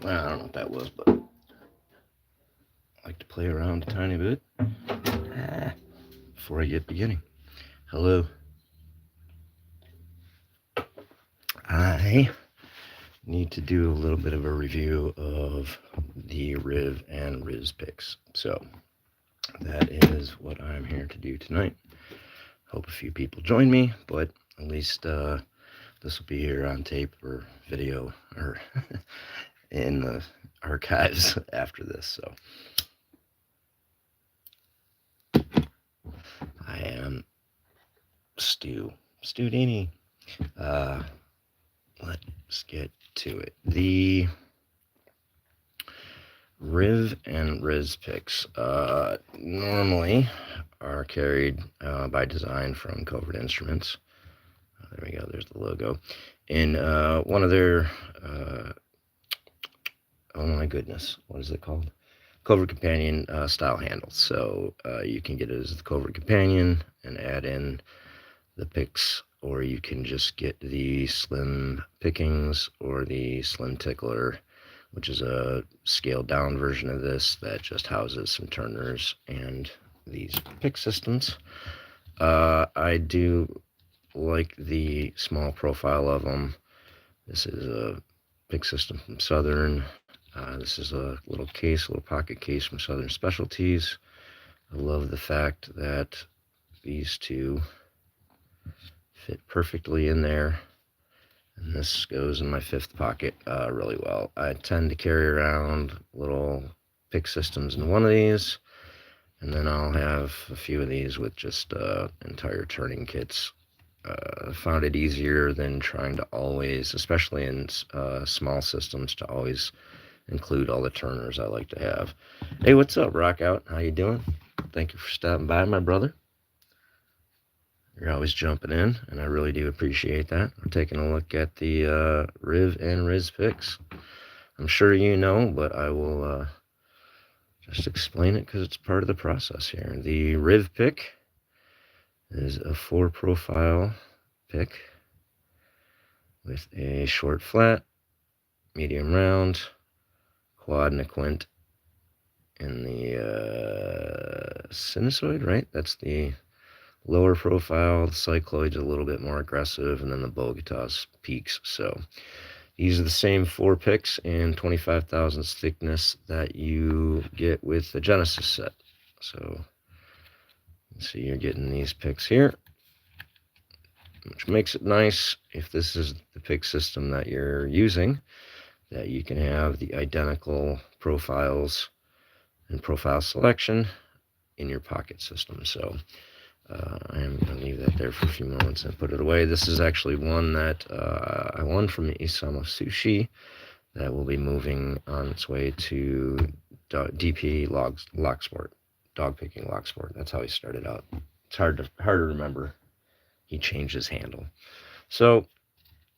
I don't know what that was, but I like to play around a tiny bit before I get beginning. Hello. I need to do a little bit of a review of the Riv and Rizz picks. So that is what I'm here to do tonight. Hope a few people join me, but at least this will be here on tape or video or in the archives after this. So I am Stu Dini. Let's get to it. The Riv and Rizz picks normally are carried by design from Covert Instruments. There we go, there's the logo. In one of their, oh my goodness, what is it called? Covert Companion style handles. So you can get it as the Covert Companion and add in the picks, or you can just get the Slim Pickings or the Slim Tickler, which is a scaled down version of this that just houses some turners and these pick systems. I do like the small profile of them. This is a pick system from Southern. This is a little case, a little pocket case from Southern Specialties. I love the fact that these two fit perfectly in there. And this goes in my fifth pocket really well. I tend to carry around little pick systems in one of these, and then I'll have a few of these with just entire turning kits. Found it easier than trying to always, especially in small systems, to always include all the turners I like to have. Hey, what's up, Rockout? How you doing? Thank you for stopping by, my brother. You're always jumping in, and I really do appreciate that. We're taking a look at the Riv and Rizz picks. I'm sure you know, but I will just explain it because it's part of the process here. The Riv pick is a 4-profile pick with a short flat, medium round, quad and a quint in the sinusoid, right? That's the lower profile. The cycloid's a little bit more aggressive, and then the Bogatas peaks. So these are the same 4 picks in 25 thousandths thickness that you get with the Genesis set. So you're getting these picks here, which makes it nice if this is the pick system that you're using, that you can have the identical profiles and profile selection in your pocket system. So I am going to leave that there for a few moments and put it away. This is actually one that I won from Isamu Sushi that will be moving on its way to DP Lock Sport, dog picking lock sport. That's how he started out. It's hard to remember. He changed his handle. So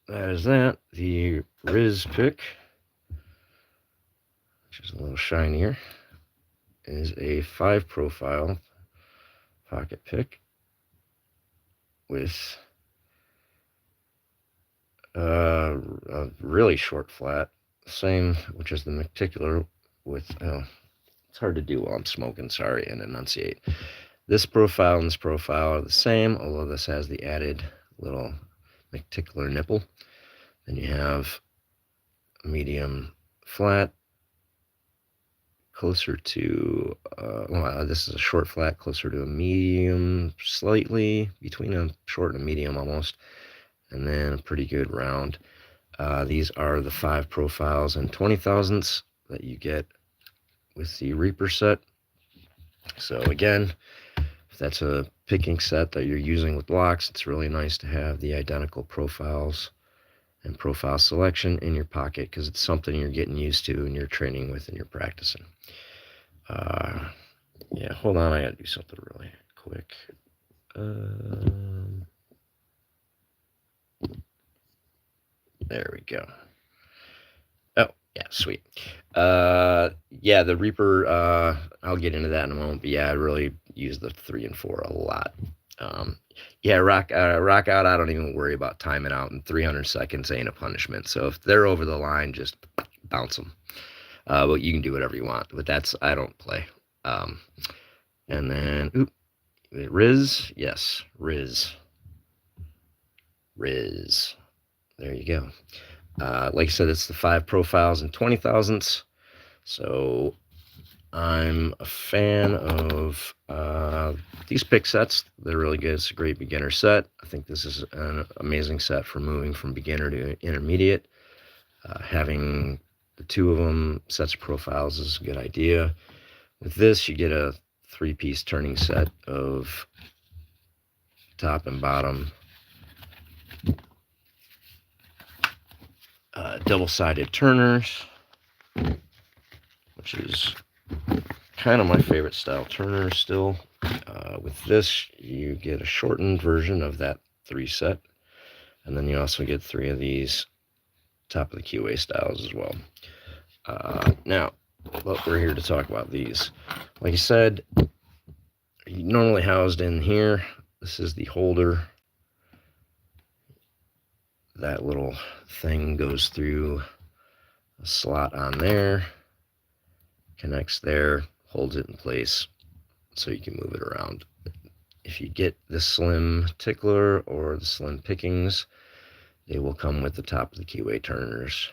that is that. The Rizz pick, which is a little shinier, is a 5-profile pocket pick with a really short flat, same, which is the Meticular with, it's hard to do while I'm smoking, sorry, and enunciate. This profile and this profile are the same, although this has the added little Meticular nipple. Then you have a medium flat, closer to, this is a short flat, closer to a medium, slightly, between a short and a medium almost, and then a pretty good round. These are the 5 profiles and 20 thousandths that you get with the Reaper set. So again, if that's a picking set that you're using with locks, it's really nice to have the identical profiles and profile selection in your pocket, because it's something you're getting used to and you're training with and you're practicing. Yeah, hold on, I gotta do something really quick. There we go. Oh, yeah, sweet. Yeah, the Reaper, I'll get into that in a moment, but yeah, I really use the 3 and 4 a lot. Yeah, rock out, I don't even worry about timing out, and 300 seconds ain't a punishment. So if they're over the line, just bounce them. But you can do whatever you want. But I don't play. And then, Rizz, yes, Rizz. There you go. Like I said, it's the 5 profiles and 20 thousandths. So I'm a fan of these pick sets. They're really good. It's a great beginner set. I think this is an amazing set for moving from beginner to intermediate. Having the 2 of them sets of profiles is a good idea. With this, you get a 3-piece turning set of top and bottom double-sided turners, which is kind of my favorite style turner still. With this, you get a shortened version of that 3 set, and then you also get 3 of these top of the QA styles as well. Now, we're here to talk about these. Like I said, normally housed in here. This is the holder. That little thing goes through a slot on there, connects there, holds it in place so you can move it around. If you get the slim tickler or the slim pickings, they will come with the top of the QA turners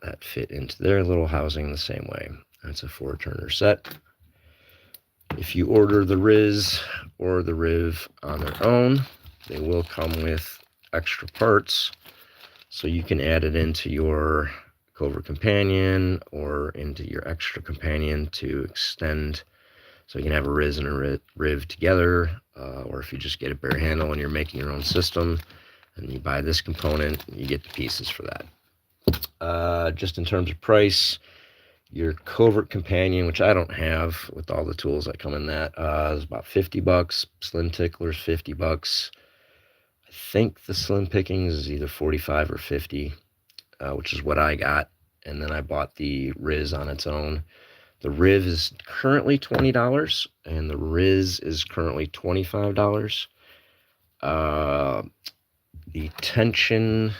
that fit into their little housing the same way. That's a 4-turner set. If you order the Rizz or the Riv on their own, they will come with extra parts, so you can add it into your Covert Companion or into your extra companion to extend, so you can have a Rizz and a Riv together, or if you just get a bare handle and you're making your own system and you buy this component, you get the pieces for that. Just in terms of price, your Covert Companion, which I don't have with all the tools that come in that, is about $50. Slim Tickler's $50. I think the slim pickings is either 45 or 50, which is what I got. And then I bought the Rizz on its own. The Riv is currently $20, and the Rizz is currently $25. The tension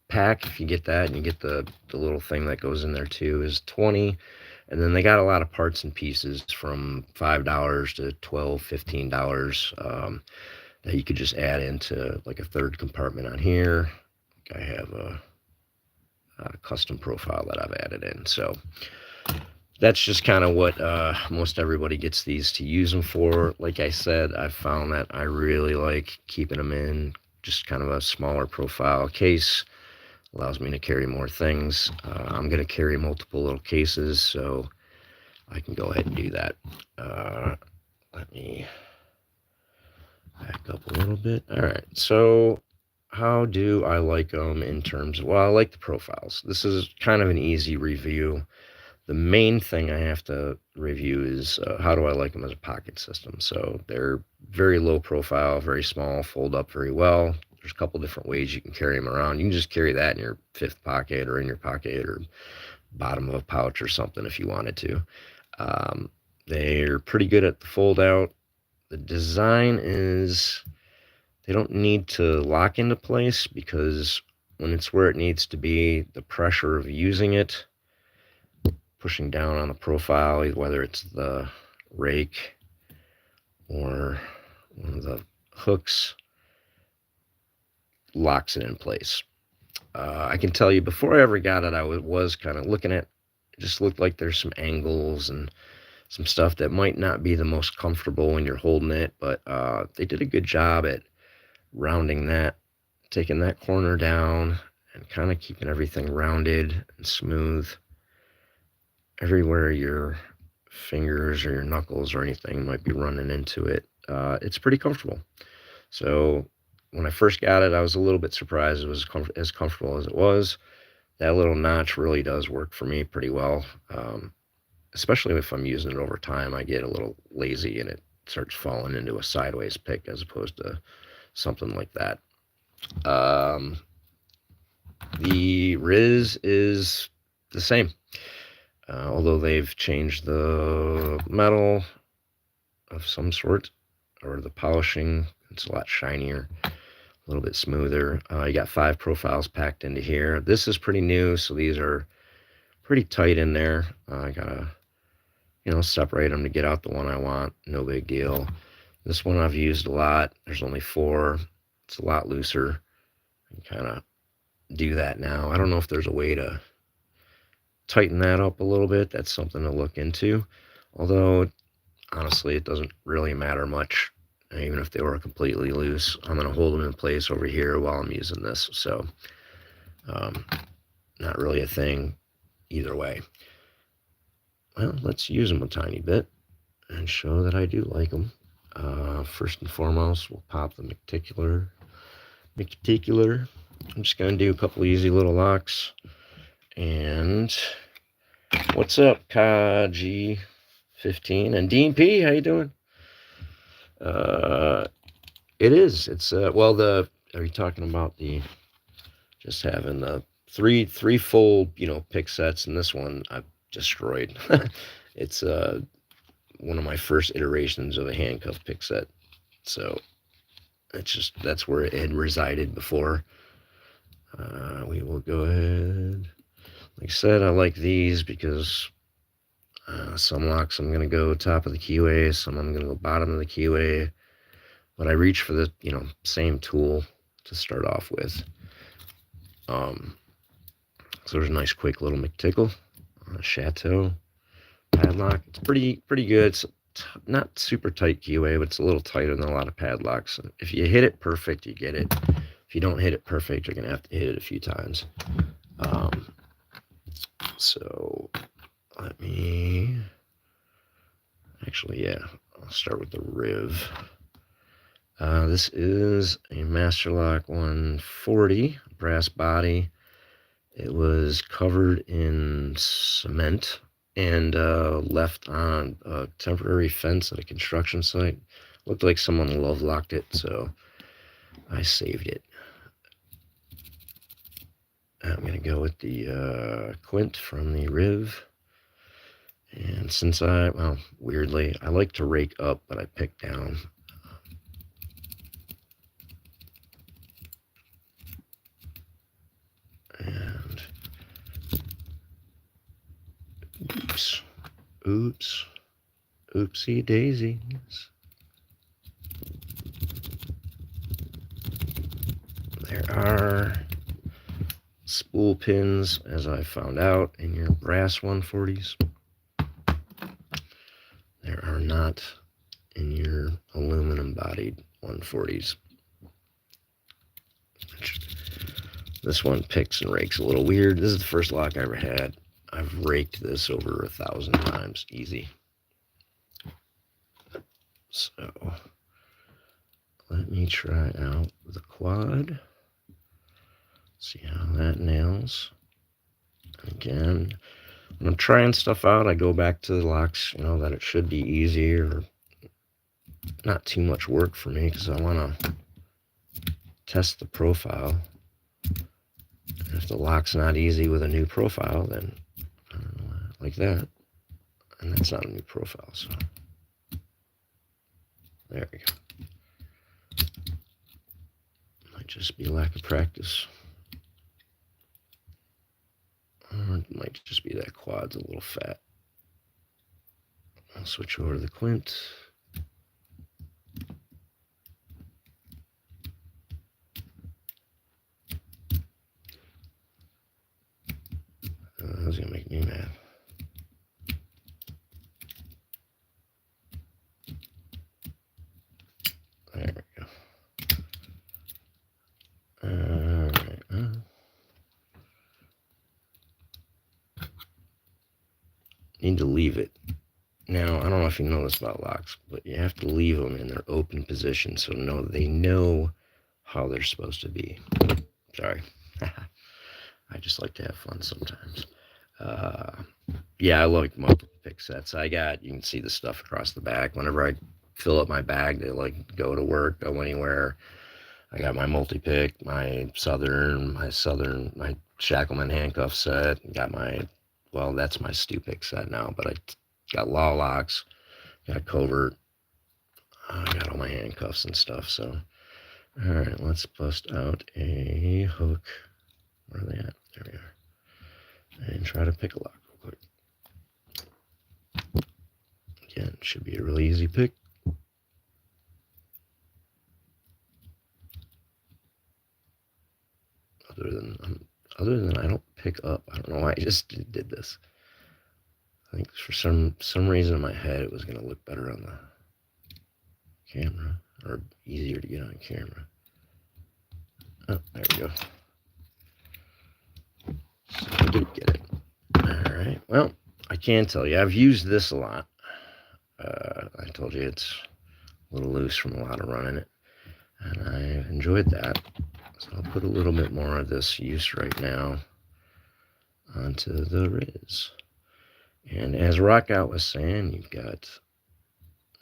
pack, if you get that, and you get the little thing that goes in there too, is $20. And then they got a lot of parts and pieces from $5 to $12, $15. That you could just add into like a 3rd compartment on here. I have a custom profile that I've added in. So that's just kind of what most everybody gets these to use them for. Like I said, I've found that I really like keeping them in just kind of a smaller profile case. Allows me to carry more things. I'm going to carry multiple little cases, so I can go ahead and do that. Let me back up a little bit. All right, so how do I like them in terms of, well, I like the profiles. This is kind of an easy review. The main thing I have to review is how do I like them as a pocket system. So they're very low profile, very small, fold up very well. There's a couple different ways you can carry them around. You can just carry that in your 5th pocket or in your pocket or bottom of a pouch or something if you wanted to. They're pretty good at the fold out. The design is, they don't need to lock into place, because when it's where it needs to be, the pressure of using it, pushing down on the profile, whether it's the rake or one of the hooks, locks it in place. I can tell you, before I ever got it, I was kind of looking at, it just looked like there's some angles and some stuff that might not be the most comfortable when you're holding it, but they did a good job at rounding that, taking that corner down and kind of keeping everything rounded and smooth. Everywhere your fingers or your knuckles or anything might be running into it, it's pretty comfortable. So when I first got it, I was a little bit surprised it was as comfortable as it was. That little notch really does work for me pretty well. Especially if I'm using it over time, I get a little lazy and it starts falling into a sideways pick as opposed to something like that. The Rizz is the same, although they've changed the metal of some sort, or the polishing. It's a lot shinier. a little bit smoother. You got 5 profiles packed into here. This is pretty new, so these are pretty tight in there. I gotta, separate them to get out the one I want. No big deal. This one I've used a lot. There's only 4. It's a lot looser. I can kind of do that now. I don't know if there's a way to tighten that up a little bit. That's something to look into. Although, honestly, it doesn't really matter much. Even if they were completely loose, I'm going to hold them in place over here while I'm using this. So, not really a thing either way. Well, let's use them a tiny bit and show that I do like them. First and foremost, we'll pop the Meticular. I'm just going to do a couple easy little locks. And what's up, Kaji15 and Dean P? How you doing? It is. It's well, are you talking about the just having the three full pick sets, and this one I've destroyed. It's one of my first iterations of a handcuff pick set, so that's where it had resided before. We will go ahead. Like I said, I like these because some locks I'm going to go top of the keyway, some I'm going to go bottom of the keyway, but I reach for the same tool to start off with. So there's a nice quick little McTickle, Chateau padlock. It's pretty good. It's not super tight keyway, but it's a little tighter than a lot of padlocks. If you hit it perfect, you get it. If you don't hit it perfect, you're gonna have to hit it a few times. So let me I'll start with the Rizz. This is a Masterlock 140 brass body. It was covered in cement and left on a temporary fence at a construction site. Looked like someone love locked it, so I saved it. I'm going to go with the Quint from the Rizz. And since weirdly, I like to rake up, but I pick down. And oopsie daisies. There are spool pins, as I found out, in your brass 140s. There are not in your aluminum bodied 140s. This one picks and rakes a little weird. This is the first lock I ever had. I've raked this over 1,000 times, easy. So let me try out the quad. See how that nails. Again, when I'm trying stuff out, I go back to the locks, that it should be easy or not too much work for me, because I want to test the profile. And if the lock's not easy with a new profile, then I don't know, like that. And that's not a new profile, so there we go. Might just be lack of practice. Or it might just be that quad's a little fat. I'll switch over to the Quint. That's gonna make me mad. There we go. Alright. Need to leave it. Now, I don't know if you know this about locks, but you have to leave them in their open position so they know how they're supposed to be. Sorry. I just like to have fun sometimes. Yeah, I like multiple pick sets. You can see the stuff across the back. Whenever I fill up my bag to go to work, go anywhere, I got my multi-pick, my Shackleman handcuff set. Got that's my Stu pick set now, but I got law locks, got covert, I got all my handcuffs and stuff. So All right, let's bust out a hook. Where are they at? There we are. And try to pick a lock real quick. Again, should be a really easy pick. Other than I don't pick up. I don't know why I just did this. I think for some reason in my head it was gonna look better on the camera, or easier to get on camera. Oh, there we go. So I did get it. All right. Well, I can tell you, I've used this a lot. I told you it's a little loose from a lot of running it, and I enjoyed that. So I'll put a little bit more of this use right now onto the Rizz. And as Rockout was saying, you've got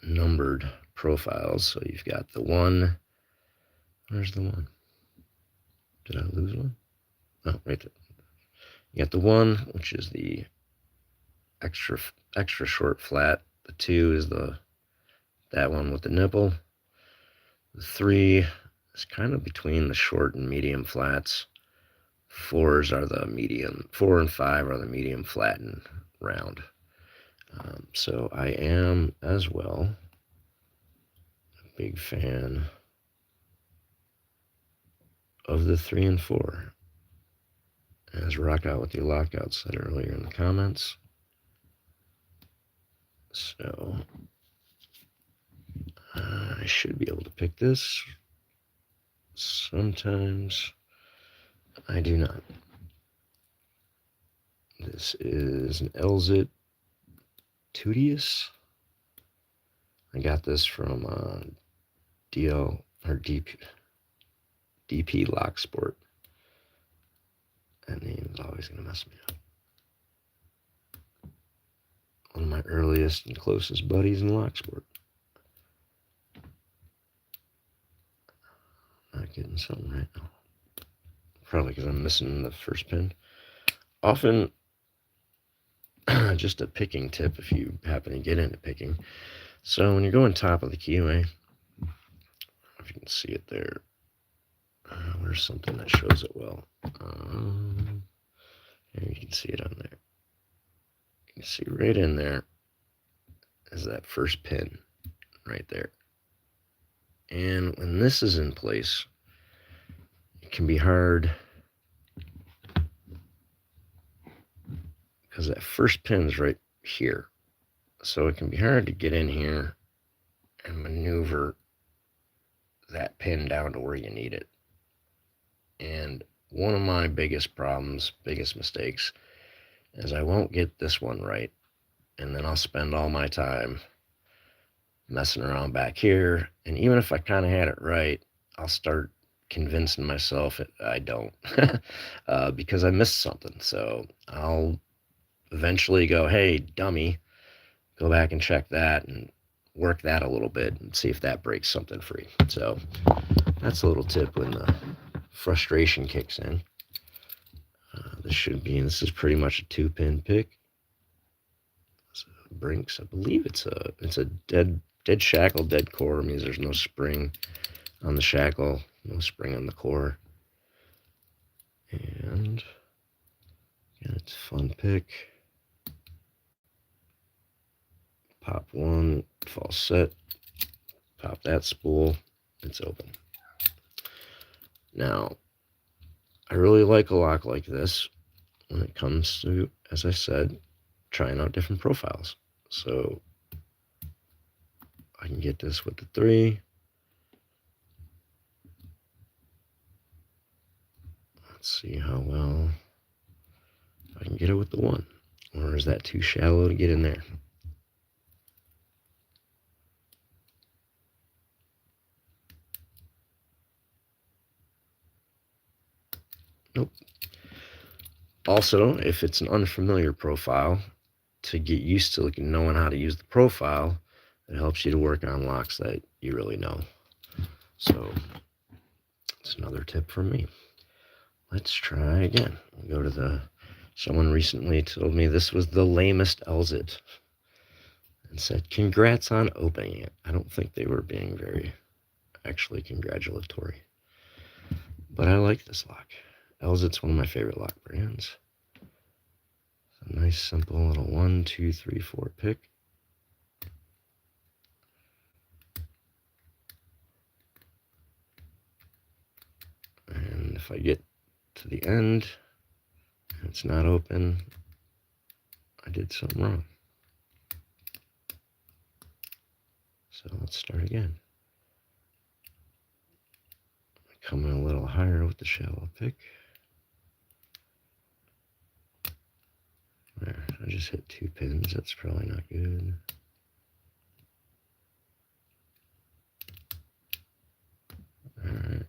numbered profiles. So you've got the one. Where's the one? Did I lose one? Oh, right there. You got the one, which is the extra short flat. The two is that one with the nipple. The three is kind of between the short and medium flats. Fours are the medium. 4 and 5 are the medium flat and round. So I am as well a big fan of the 3 and 4. As Rockout with your lockout said earlier in the comments. So I should be able to pick this. Sometimes I do not. This is an LZIT Tudius. I got this from DP Lock Sport. That name is always going to mess me up. One of my earliest and closest buddies in Locksport. Not getting something right now. Probably because I'm missing the first pin. Often, just a picking tip if you happen to get into picking. So when you're going top of the keyway, if you can see it there, where's something that shows it well? Here you can see it on there. You can see right in there is that first pin right there. And when this is in place, it can be hard because that first pin is right here. So it can be hard to get in here and maneuver that pin down to where you need it. And one of my biggest problems, biggest mistakes, is I won't get this one right. And then I'll spend all my time messing around back here. And even if I kind of had it right, I'll start convincing myself I don't because I missed something. So I'll eventually go, hey, dummy, go back and check that and work that a little bit and see if that breaks something free. So that's a little tip when the frustration kicks in. This is pretty much a 2-pin pick. So Brinks, I believe it's a dead shackle, dead core. It means there's no spring on the shackle, no spring on the core. And again, it's a fun pick. Pop one, false set, pop that spool, it's open. Now, I really like a lock like this when it comes to, as I said, trying out different profiles. So I can get this with the 3. Let's see how well I can get it with the 1. Or is that too shallow to get in there? Nope. Also, if it's an unfamiliar profile, to get used to knowing how to use the profile, it helps you to work on locks that you really know. So it's another tip from me. Let's try again. We'll go to someone recently told me this was the lamest LZIT and said, congrats on opening it. I don't think they were being very actually congratulatory. But I like this lock. Elzit's one of my favorite lock brands. It's a nice, simple little 1, 2, 3, 4 pick. And if I get to the end and it's not open, I did something wrong. So let's start again. Come in a little higher with the shallow pick. There, I just hit 2 pins. That's probably not good. Alright.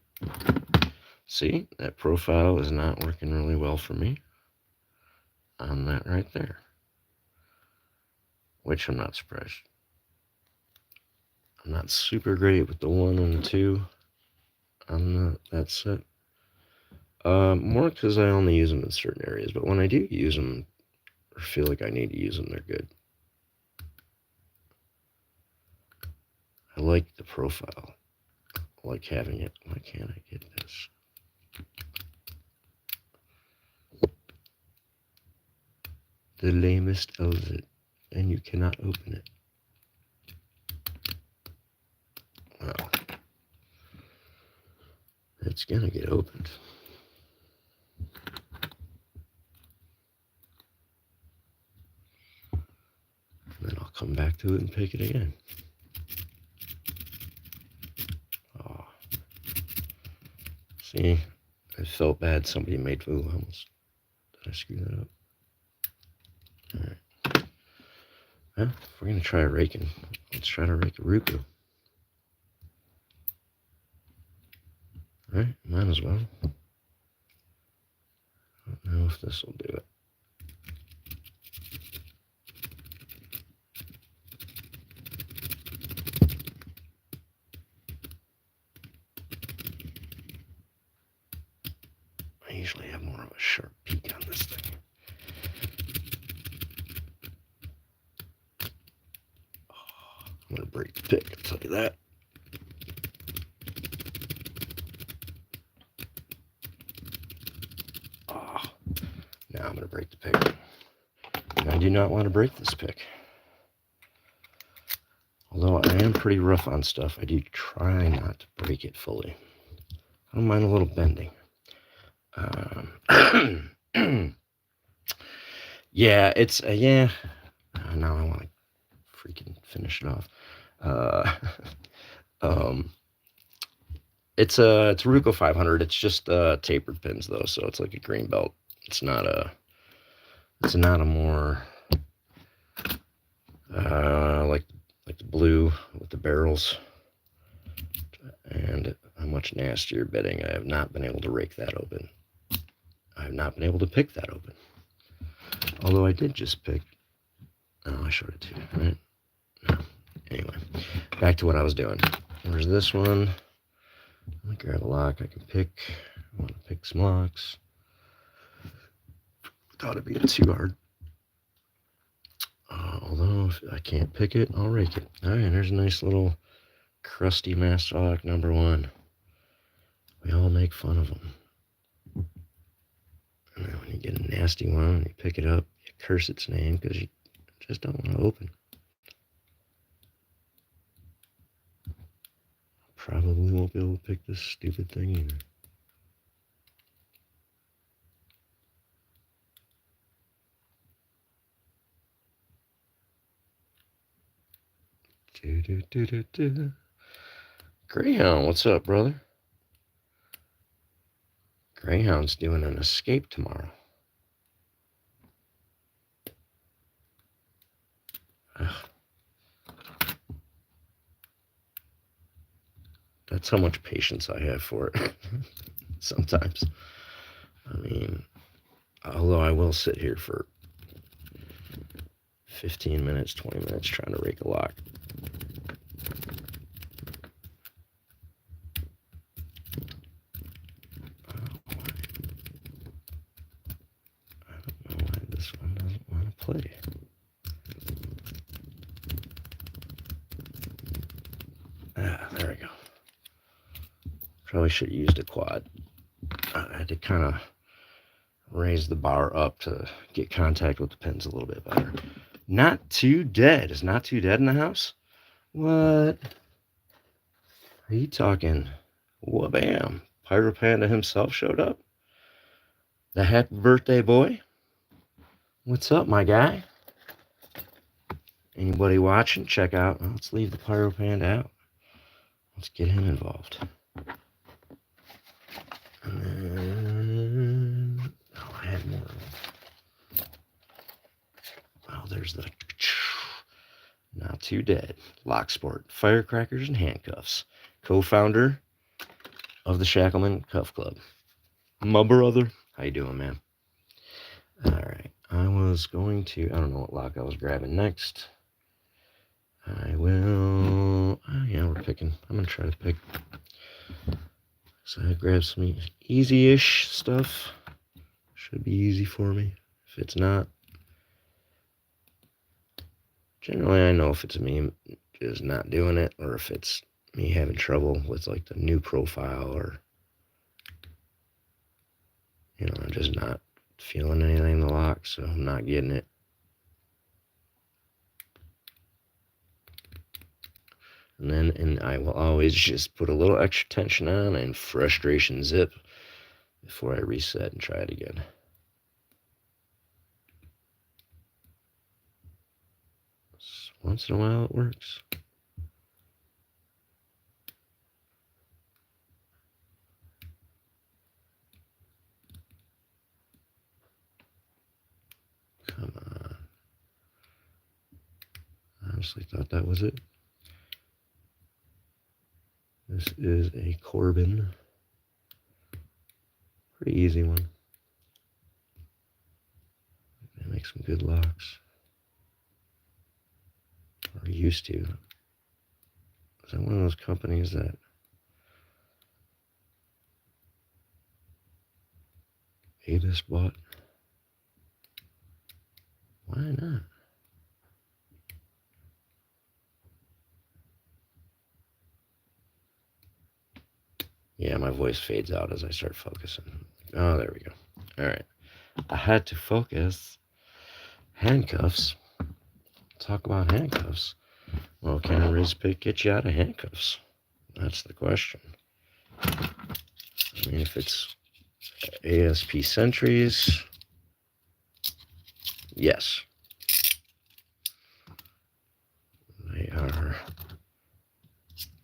See, that profile is not working really well for me on that right there. Which I'm not surprised. I'm not super great with the 1 and the 2 on that set. More because I only use them in certain areas, but when I do use them or feel like I need to use them, they're good. I like the profile. I like having it. Why can't I get this? The lamest Elzit, and you cannot open it. Well, it's gonna get opened. And then I'll come back to it and pick it again. Oh. See, I felt bad. Somebody made food almost. Did I screw that up? Alright. Well, if we're gonna try raking, let's try to rake a Ruku. Alright, might as well. I don't know if this will do it. I usually have more of a sharp peak on this thing. Oh, I'm gonna break the pick, I'll tell you that. Oh, now I'm gonna break the pick. And I do not want to break this pick. Although I am pretty rough on stuff, I do try not to break it fully. I don't mind a little bending. Yeah, it's yeah. Now I want to freaking finish it off. It's a Ruko 500. It's just tapered pins though, so it's like a green belt. It's not a more like the blue with the barrels, and a much nastier bitting. I have not been able to rake that open. I have not been able to pick that open. Although I did just pick. Oh, I showed it to you, right? No. Anyway, back to what I was doing. There's this one. Let me grab a lock I can pick. I want to pick some locks. Thought it'd be too hard. Although if I can't pick it, I'll rake it. All right, there's a nice little crusty master lock number 1. We all make fun of them. And then when you get a nasty one and you pick it up, you curse its name because you just don't want to open. Probably won't be able to pick this stupid thing either. Greyhound, what's up, brother? Greyhound's doing an escape tomorrow. Ugh. That's how much patience I have for it. Sometimes. I mean, although I will sit here for 15 minutes, 20 minutes trying to rake a lock. I don't know why this one doesn't want to play. Ah, there we go. Probably should have used a quad. I had to kind of raise the bar up to get contact with the pins a little bit better. Not Too Dead. Is Not Too Dead in the house? What? Are you talking? Wha-bam. Pyro Panda himself showed up? The happy birthday boy? What's up, my guy? Anybody watching? Check out. Let's leave the Pyro Panda out. Let's get him involved. And then, oh, I had more. Oh, there's the Not Too Dead. Locksport, Firecrackers, and Handcuffs. Co-founder of the Shackleman Cuff Club. My brother. How you doing, man? All right. I was going to, I don't know what lock I was grabbing next. I will, oh yeah, we're picking. I'm going to try to pick. So I grab some easy-ish stuff. Should be easy for me. If it's not, generally I know if it's me just not doing it or if it's me having trouble with like the new profile or, you know, I'm just not feeling anything in the lock, so I'm not getting it. And I will always just put a little extra tension on and frustration zip before I reset and try it again. Once in a while it works. Come on. I honestly thought that was it. This is a Corbin. Pretty easy one. They make some good locks. Or used to. Is that one of those companies that Avis bought? Why not? Yeah, my voice fades out as I start focusing. Oh, there we go. All right. I had to focus. Handcuffs. Talk about handcuffs. Well, can a Rizz pick get you out of handcuffs? That's the question. I mean, if it's ASP Sentries, yes. They are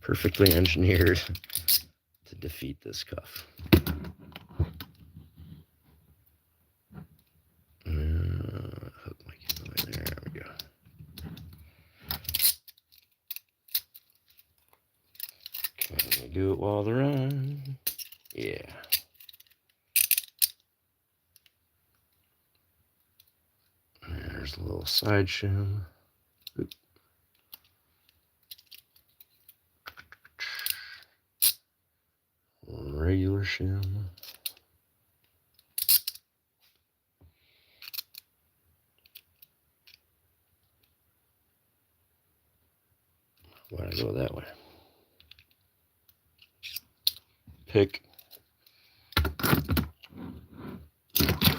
perfectly engineered to defeat this cuff. Hook my cable in there. There we go. Can we do it while they're on? Yeah. There's a little side shim. Oop. Regular shim. Why'd I go that way? Pick.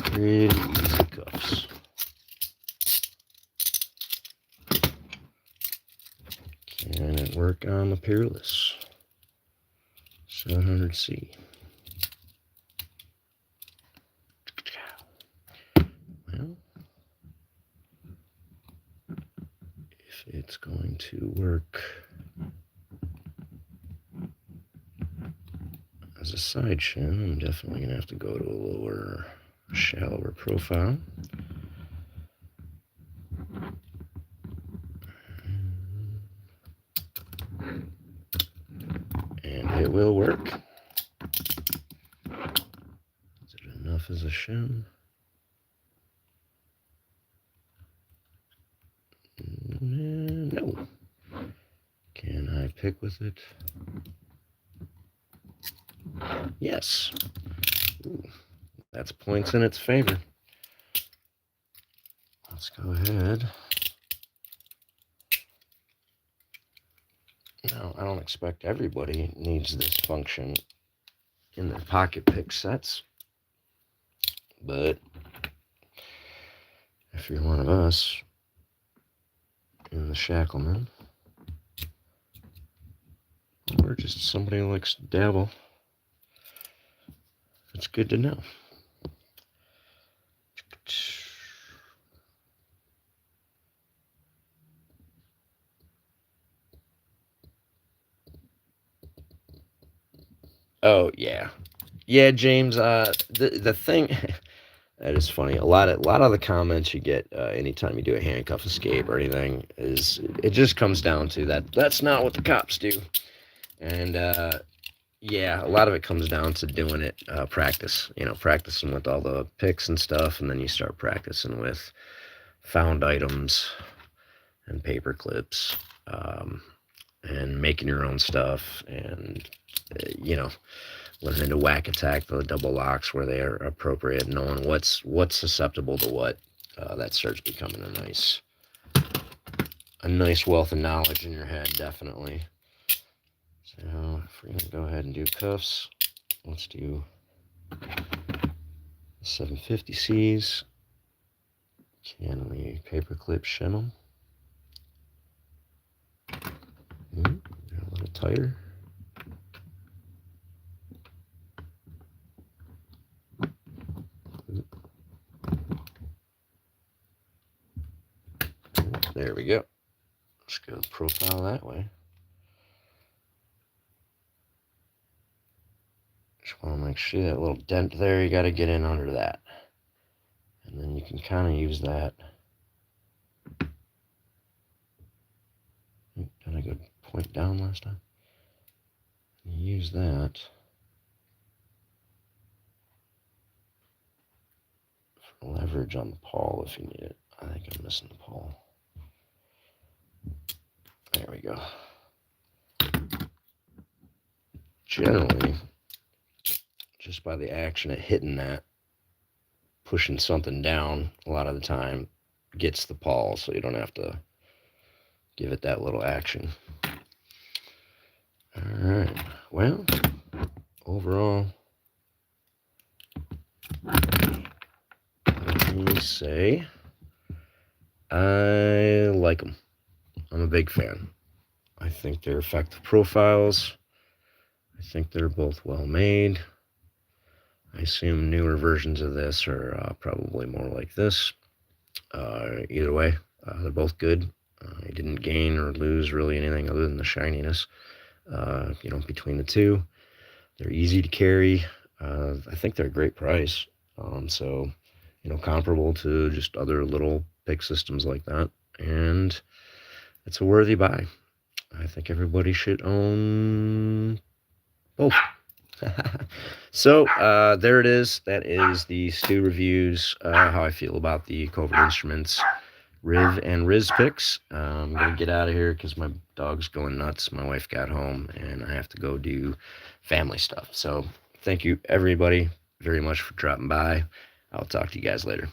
Pretty easy cuffs. Can it work on the Peerless 700C? Well, if it's going to work as a side shim, I'm definitely going to have to go to a lower, shallower profile. And it will work. Is it enough as a shim? No. Can I pick with it? Yes. Ooh, that's points in its favor. Let's go ahead. Now, I don't expect everybody needs this function in their pocket pick sets. But if you're one of us in the Shackleman, or just somebody who likes to dabble, it's good to know. Oh yeah, James. The thing that is funny. A lot of the comments you get anytime you do a handcuff escape or anything is it just comes down to that. That's not what the cops do, and yeah, a lot of it comes down to doing it practice. Practicing with all the picks and stuff, and then you start practicing with found items and paper clips. And making your own stuff, and learning to whack attack the double locks where they are appropriate, knowing what's susceptible to what. That starts becoming a nice wealth of knowledge in your head, definitely. So if we're gonna go ahead and do cuffs, let's do 750Cs. Can we paperclip shim them? They're a little tighter. There we go. Let's go profile that way. Just want to make sure that little dent there, you got to get in under that. And then you can kind of use that. Did I go point down last time? Use that for leverage on the pawl if you need it. I think I'm missing the pawl. There we go. Generally, just by the action of hitting that, pushing something down a lot of the time gets the pawl, so you don't have to give it that little action. All right. Well, overall, let me say I like them. I'm a big fan. I think they're effective profiles. I think they're both well made. I assume newer versions of this are probably more like this. Either way, they're both good. I didn't gain or lose really anything other than the shininess. Between the two, they're easy to carry. I think they're a great price. So, comparable to just other little pick systems like that. And it's a worthy buy. I think everybody should own both. So there it is. That is the Stu reviews, how I feel about the Covert Instruments Riv and Rizz picks. I'm going to get out of here because my dog's going nuts. My wife got home and I have to go do family stuff. So thank you everybody very much for dropping by. I'll talk to you guys later.